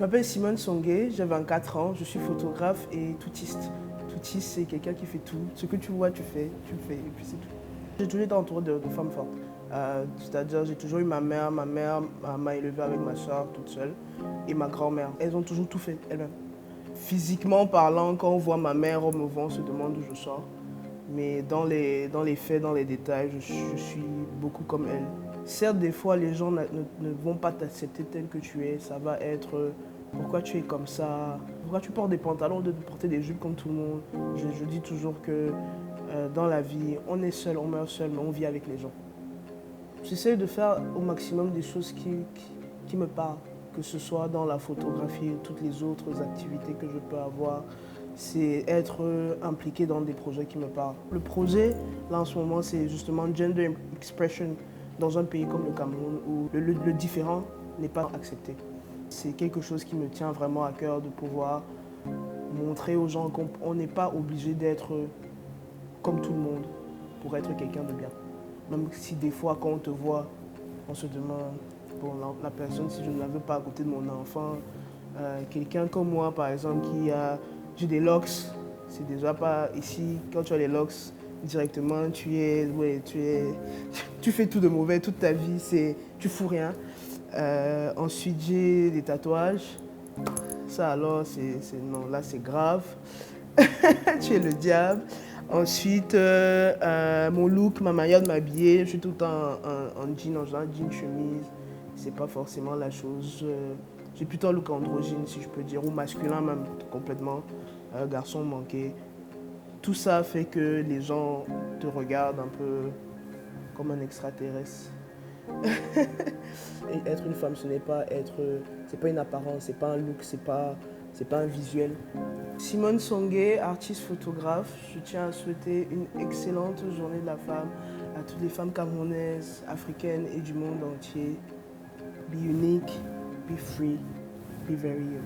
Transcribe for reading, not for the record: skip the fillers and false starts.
m'appelle Simone Songué, j'ai 24 ans, je suis photographe et toutiste. Toutiste, c'est quelqu'un qui fait tout. Ce que tu vois, tu le fais, et puis c'est tout. J'ai toujours été entourée de femmes fortes. C'est-à-dire, j'ai toujours eu ma mère m'a élevée avec ma soeur toute seule, et ma grand-mère. Elles ont toujours tout fait, elles-mêmes. Physiquement parlant, quand on voit ma mère, on me voit, on se demande d'où je sors. Mais dans les faits, dans les détails, je suis beaucoup comme elle. Certes, des fois, les gens ne vont pas t'accepter tel que tu es. Ça va être pourquoi tu es comme ça, pourquoi tu portes des pantalons de porter des jupes comme tout le monde. Je dis toujours que dans la vie, on est seul, on meurt seul, mais on vit avec les gens. J'essaie de faire au maximum des choses qui me parlent, que ce soit dans la photographie ou toutes les autres activités que je peux avoir. C'est être impliqué dans des projets qui me parlent. Le projet, là en ce moment, c'est justement Gender Expression dans un pays comme le Cameroun où le différent n'est pas accepté. C'est quelque chose qui me tient vraiment à cœur de pouvoir montrer aux gens qu'on n'est pas obligé d'être comme tout le monde pour être quelqu'un de bien. Même si des fois, quand on te voit, on se demande, bon, la personne, si je ne la veux pas à côté de mon enfant, quelqu'un comme moi, par exemple, j'ai des locks, c'est déjà pas ici, quand tu as les locks, directement, tu fais tout de mauvais, toute ta vie, tu fous rien. Ensuite, j'ai des tatouages. Ça alors, non, là c'est grave. Tu es le diable. Ensuite, mon look, ma manière de m'habiller, je suis tout le temps en jean, en jean chemise. C'est pas forcément la chose. J'ai plutôt un look androgyne, si je peux dire, ou masculin même, complètement. Garçon manqué. Tout ça fait que les gens te regardent un peu comme un extraterrestre. Et être une femme, c'est pas une apparence, c'est pas un look, c'est pas un visuel. Simone Songué, artiste photographe, je tiens à souhaiter une excellente journée de la femme à toutes les femmes camerounaises, africaines et du monde entier. Be unique, be free, be very you.